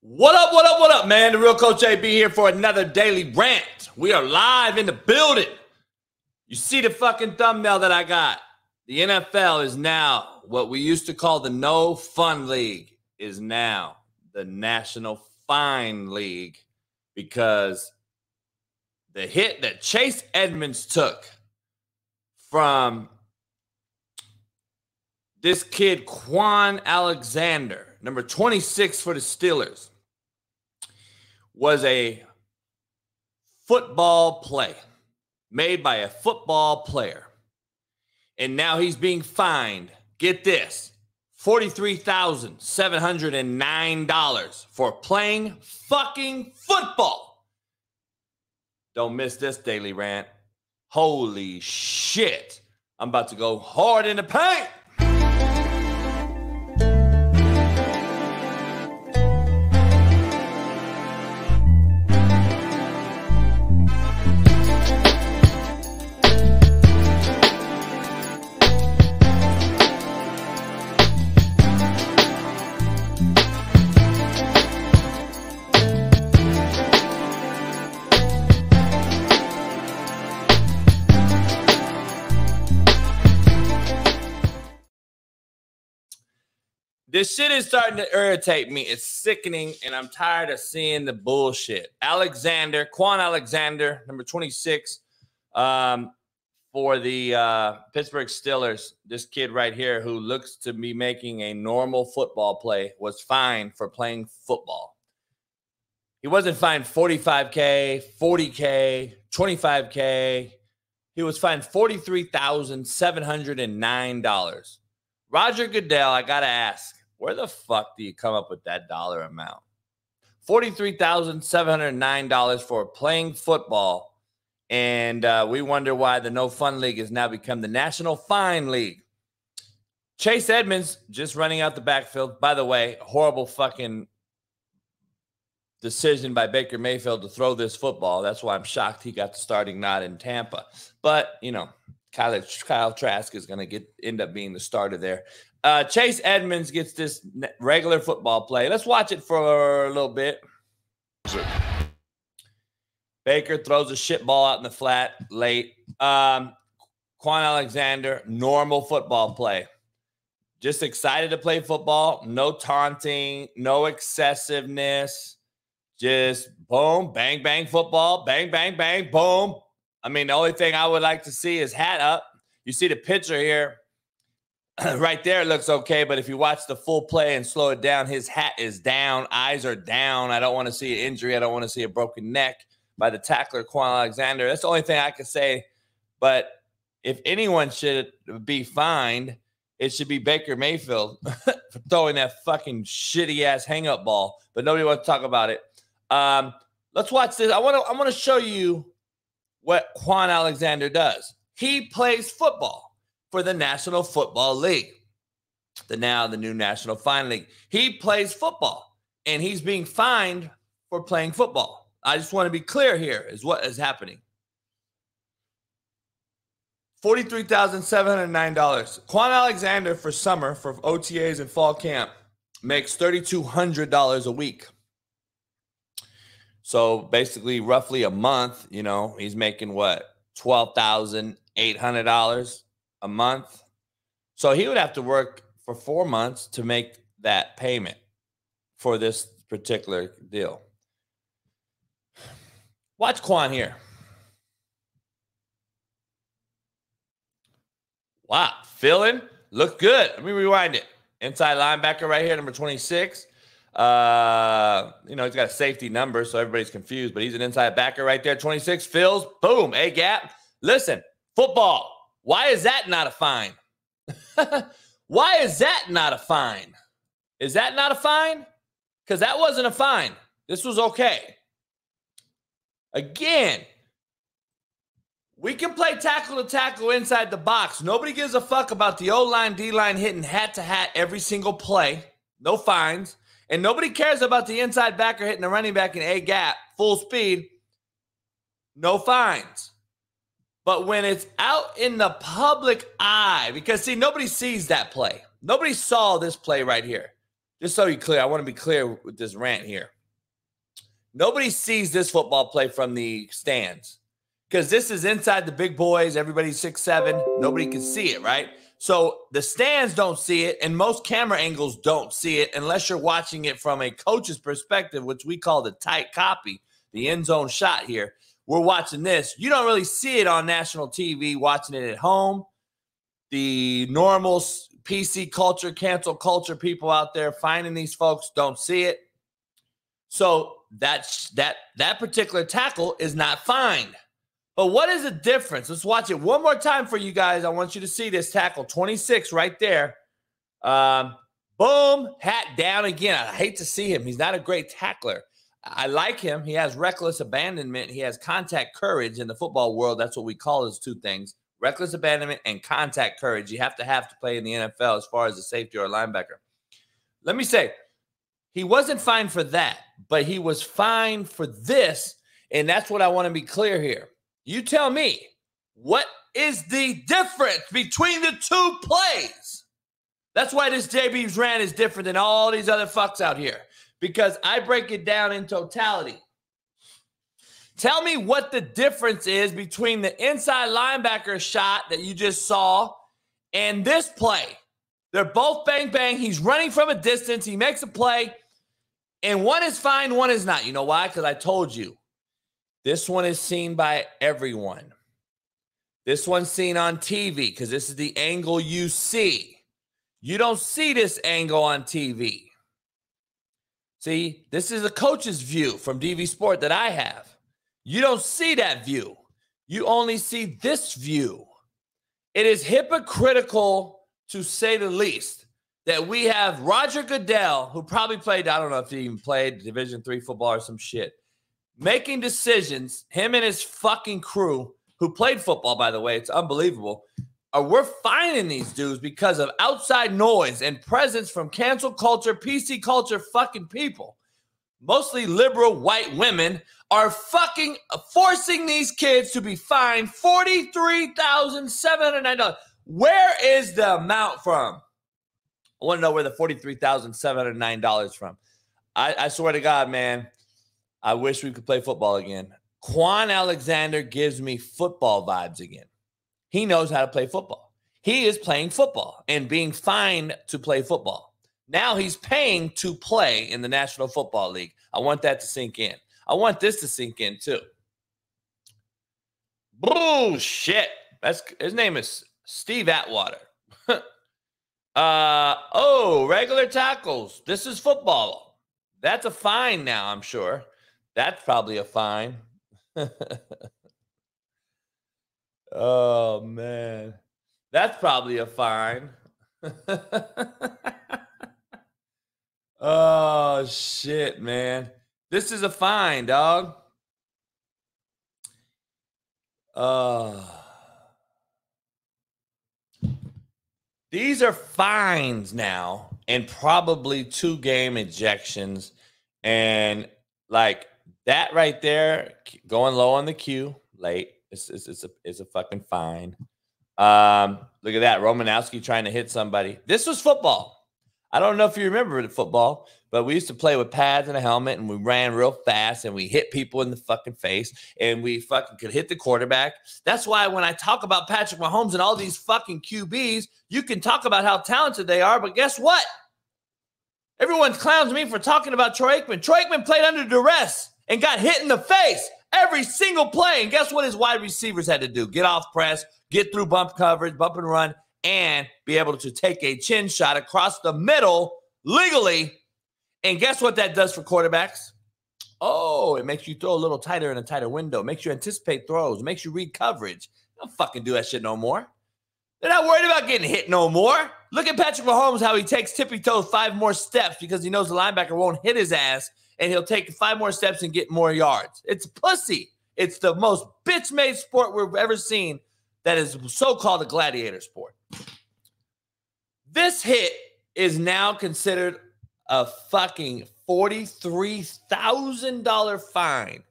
What up, man? The real Coach AB here for another daily rant. We are live in the building. You see the fucking thumbnail that I got. The NFL is now what we used to call the No Fun League is now the National Fine League because the hit that Chase Edmonds took from this kid, Kwon Alexander, number 26 for the Steelers, was a football play made by a football player. And now he's being fined, get this, $43,709 for playing fucking football. Don't miss this daily rant. Holy shit. I'm about to go hard in the paint. This shit is starting to irritate me. It's sickening, and I'm tired of seeing the bullshit. Kwon Alexander, number 26, for the Pittsburgh Steelers. This kid right here who looks to be making a normal football play was fined for playing football. He wasn't fined $45K, $40K, $25K. He was fined $43,709. Roger Goodell, I got to ask, where the fuck do you come up with that dollar amount? $43,709 for playing football. And we wonder why the No Fun League has now become the National Fine League. Chase Edmonds just running out the backfield. By the way, horrible fucking decision by Baker Mayfield to throw this football. That's why I'm shocked he got the starting nod in Tampa. But, you know, Kyle Trask is going to end up being the starter there. Chase Edmonds gets this regular football play. Let's watch it for a little bit. Baker throws a shit ball out in the flat late. Kwon Alexander, normal football play. Just excited to play football. No taunting, no excessiveness. Just boom, bang, bang football. Bang, bang, bang, boom. I mean, the only thing I would like to see is hat up. You see the picture here. Right there, it looks okay. But if you watch the full play and slow it down, his hat is down. Eyes are down. I don't want to see an injury. I don't want to see a broken neck by the tackler, Kwon Alexander. That's the only thing I can say. But if anyone should be fined, it should be Baker Mayfield for throwing that fucking shitty-ass hang-up ball. But nobody wants to talk about it. Let's watch this. I want to show you what Kwon Alexander does. He plays football for the National Football League, the new National Fine League. He plays football, and he's being fined for playing football. I just want to be clear here is what is happening. $43,709. Kwon Alexander for summer, for OTAs and fall camp, makes $3,200 a week. So basically, roughly a month, you know, he's making what? $12,800 a month. So he would have to work for 4 months to make that payment for this particular deal. Watch Kwon here. Wow, feeling, look good. Let me rewind it. Inside linebacker right here, number 26. You know, he's got a safety number, so everybody's confused, but he's an inside backer right there. 26 fills, boom, A gap. Listen, football. Why is that not a fine? Why is that not a fine? Is that not a fine? Because that wasn't a fine. This was okay. Again, we can play tackle to tackle inside the box. Nobody gives a fuck about the O-line, D-line hitting hat to hat every single play. No fines. And nobody cares about the inside backer hitting the running back in A gap, full speed. No fines. But when it's out in the public eye, because, see, nobody sees that play. Nobody saw this play right here. Just so you're clear, I want to be clear with this rant here. Nobody sees this football play from the stands because this is inside the big boys. Everybody's 6'7". Nobody can see it, right? So the stands don't see it, and most camera angles don't see it unless you're watching it from a coach's perspective, which we call the tight copy, the end zone shot here. We're watching this. You don't really see it on national TV, watching it at home. The normal PC culture, cancel culture people out there finding these folks don't see it. So that particular tackle is not fined. But what is the difference? Let's watch it one more time for you guys. I want you to see this tackle, 26 right there. Boom, hat down again. I hate to see him. He's not a great tackler. I like him. He has reckless abandonment. He has contact courage in the football world. That's what we call those two things, reckless abandonment and contact courage. You have to play in the NFL as far as a safety or a linebacker. Let me say, he wasn't fined for that, but he was fined for this, and that's what I want to be clear here. You tell me, what is the difference between the two plays? That's why this JB's rant is different than all these other fucks out here, because I break it down in totality. Tell me what the difference is between the inside linebacker shot that you just saw and this play. They're both bang, bang. He's running from a distance. He makes a play, and one is fine, one is not. You know why? Because I told you. This one is seen by everyone. This one's seen on TV because this is the angle you see. You don't see this angle on TV. See, this is a coach's view from DV Sport that I have. You don't see that view. You only see this view. It is hypocritical, to say the least, that we have Roger Goodell, who probably played, I don't know if he even played Division III football or some shit, making decisions, him and his fucking crew, who played football, by the way, it's unbelievable, we're finding these dudes because of outside noise and presence from cancel culture, PC culture fucking people. Mostly liberal white women are fucking forcing these kids to be fined $43,709. Where is the amount from? I want to know where the $43,709 from. I swear to God, man, I wish we could play football again. Kwon Alexander gives me football vibes again. He knows how to play football. He is playing football and being fined to play football. Now he's paying to play in the National Football League. I want that to sink in. I want this to sink in too. Bullshit. His name is Steve Atwater. Regular tackles. This is football. That's a fine now, I'm sure. That's probably a fine. Oh, man. That's probably a fine. Oh, shit, man. This is a fine, dog. These are fines now and probably 2-game ejections. And, like, that right there, going low on the queue, late, it's a fucking fine. Look at that, Romanowski trying to hit somebody. This was football. I don't know if you remember the football, but we used to play with pads and a helmet, and we ran real fast, and we hit people in the fucking face, and we fucking could hit the quarterback. That's why when I talk about Patrick Mahomes and all these fucking QBs, you can talk about how talented they are, but guess what? Everyone clowns me for talking about Troy Aikman. Troy Aikman played under duress and got hit in the face every single play. And guess what his wide receivers had to do? Get off press, get through bump coverage, bump and run, and be able to take a chin shot across the middle legally. And guess what that does for quarterbacks? Oh, it makes you throw a little tighter in a tighter window. Makes you anticipate throws. Makes you read coverage. Don't fucking do that shit no more. They're not worried about getting hit no more. Look at Patrick Mahomes, how he takes tippy-toes 5 more steps because he knows the linebacker won't hit his ass, and he'll take 5 more steps and get more yards. It's pussy. It's the most bitch-made sport we've ever seen that is so-called a gladiator sport. This hit is now considered a fucking $43,000 fine.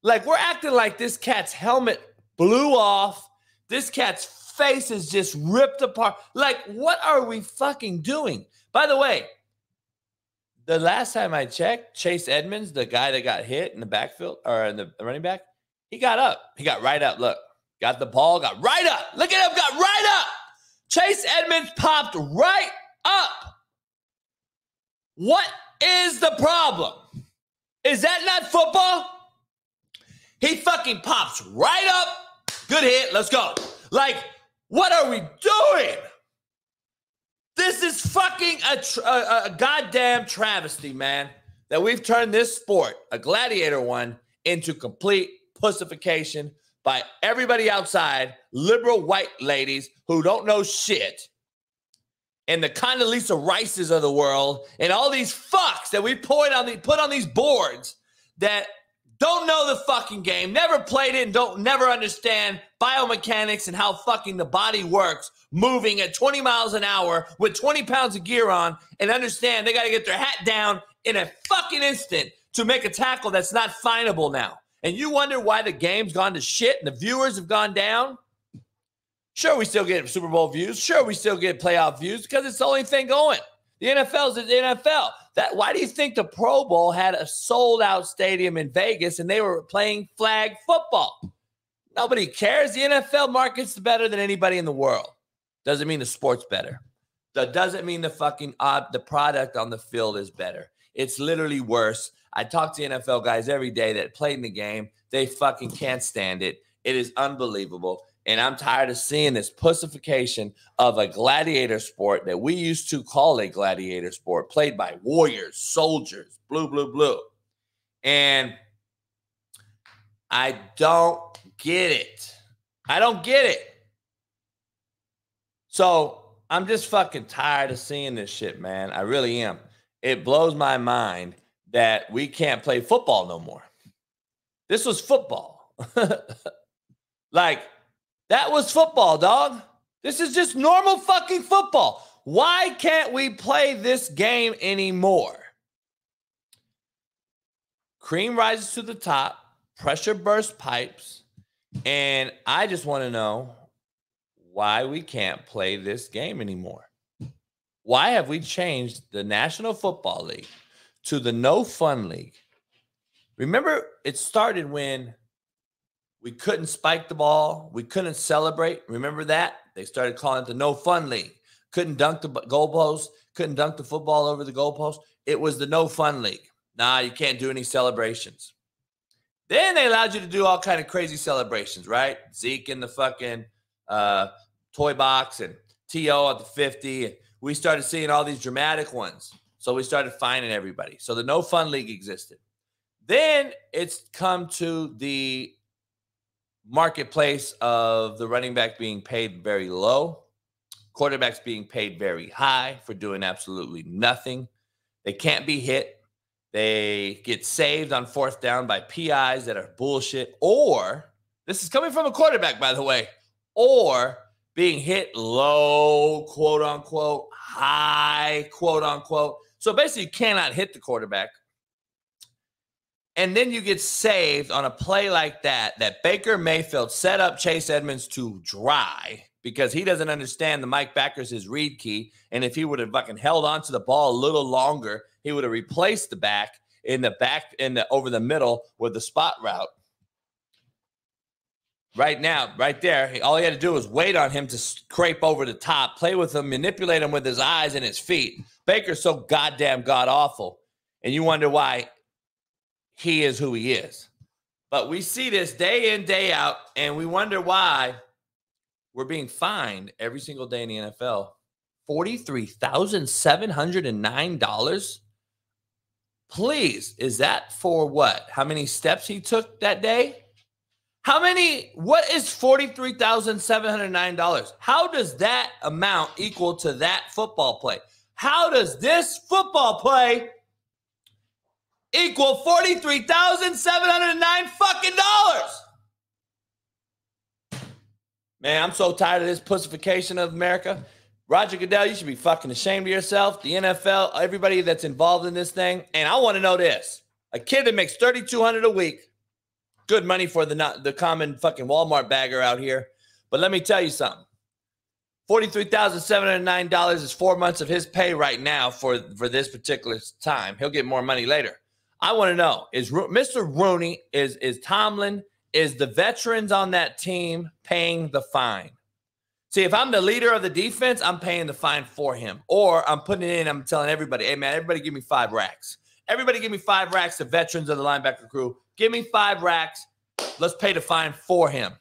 Like, we're acting like this cat's helmet blew off. This cat's face is just ripped apart. Like, what are we fucking doing? By the way, The last time I checked, Chase Edmonds, the guy that got hit in the backfield or in the running back, he got up. He got right up. Look, got the ball, got right up. Look at him, got right up. Chase Edmonds popped right up. What is the problem? Is that not football? He fucking pops right up. Good hit. Let's go. Like, what are we doing? This is fucking a goddamn travesty, man, that we've turned this sport, a gladiator one, into complete pussification by everybody outside, liberal white ladies who don't know shit, and the Condoleezza Rices of the world, and all these fucks that we put on these boards that don't know the fucking game, never played it, and never understand biomechanics and how fucking the body works, moving at 20 miles an hour with 20 pounds of gear on, and understand they got to get their hat down in a fucking instant to make a tackle that's not finable now. And you wonder why the game's gone to shit and the viewers have gone down? Sure, we still get Super Bowl views. Sure, we still get playoff views because it's the only thing going. The NFL is the NFL. Why do you think the Pro Bowl had a sold-out stadium in Vegas and they were playing flag football? Nobody cares. The NFL market's better than anybody in the world. Doesn't mean the sport's better. That doesn't mean the fucking the product on the field is better. It's literally worse. I talk to NFL guys every day that played in the game. They fucking can't stand it. It is unbelievable. And I'm tired of seeing this pussification of a gladiator sport that we used to call a gladiator sport, played by warriors, soldiers, blue, blue, blue. And I don't get it. I don't get it. So I'm just fucking tired of seeing this shit, man. I really am. It blows my mind that we can't play football no more. This was football. Like, that was football, dog. This is just normal fucking football. Why can't we play this game anymore? Cream rises to the top, pressure burst pipes, and I just want to know why we can't play this game anymore. Why have we changed the National Football League to the No Fun League? Remember, it started when we couldn't spike the ball. We couldn't celebrate. Remember that? They started calling it the No Fun League. Couldn't dunk the goalpost. Couldn't dunk the football over the goalpost. It was the No Fun League. Nah, you can't do any celebrations. Then they allowed you to do all kind of crazy celebrations, right? Zeke in the fucking toy box and T.O. at the 50. And we started seeing all these dramatic ones. So we started fining everybody. So the No Fun League existed. Then it's come to the marketplace of the running back being paid very low, quarterbacks being paid very high for doing absolutely nothing. They can't be hit. They get saved on fourth down by PIs that are bullshit, or this is coming from a quarterback, by the way, or being hit low, quote unquote, high, quote unquote. So basically you cannot hit the quarterback. And then you get saved on a play like that Baker Mayfield set up Chase Edmonds to dry because he doesn't understand the Mike backers his read key. And if he would have fucking held on to the ball a little longer, he would have replaced the back over the middle with the spot route. Right now, right there, all he had to do was wait on him to scrape over the top, play with him, manipulate him with his eyes and his feet. Baker's so goddamn god-awful. And you wonder why he is who he is. But we see this day in, day out, and we wonder why we're being fined every single day in the NFL. $43,709? Please, is that for what? How many steps he took that day? What is $43,709? How does that amount equal to that football play? How does this football play equal $43,709 fucking dollars? Man, I'm so tired of this pussification of America. Roger Goodell, you should be fucking ashamed of yourself. The NFL, everybody that's involved in this thing. And I want to know this. A kid that makes $3,200 a week, good money for the common fucking Walmart bagger out here. But let me tell you something. $43,709 is 4 months of his pay right now for this particular time. He'll get more money later. I want to know, is Mr. Rooney, is Tomlin, is the veterans on that team paying the fine? See, if I'm the leader of the defense, I'm paying the fine for him. Or I'm putting it in, I'm telling everybody, hey, man, everybody give me 5 racks. Everybody give me 5 racks, the veterans of the linebacker crew. Give me 5 racks. Let's pay the fine for him.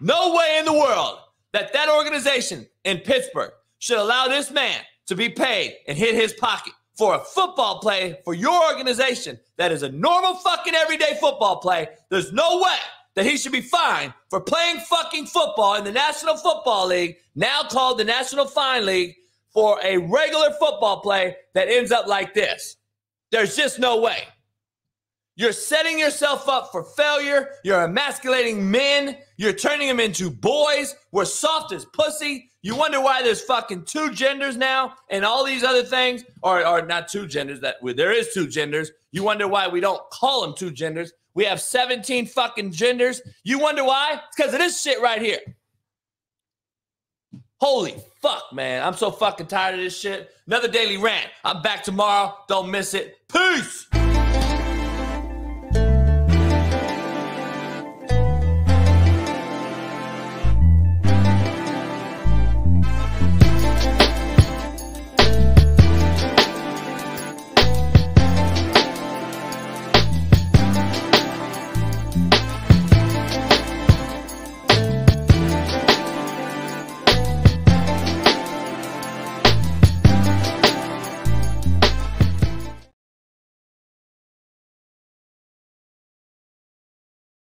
No way in the world that organization in Pittsburgh should allow this man to be paid and hit his pocket for a football play for your organization that is a normal fucking everyday football play. There's no way that he should be fined for playing fucking football in the National Football League, now called the National Fine League, for a regular football play that ends up like this. There's just no way. You're setting yourself up for failure. You're emasculating men. You're turning them into boys. We're soft as pussy. You wonder why there's fucking 2 genders now and all these other things, or not 2 genders. There is 2 genders. You wonder why we don't call them 2 genders. We have 17 fucking genders. You wonder why? It's because of this shit right here. Holy fuck, man. I'm so fucking tired of this shit. Another daily rant. I'm back tomorrow. Don't miss it. Peace.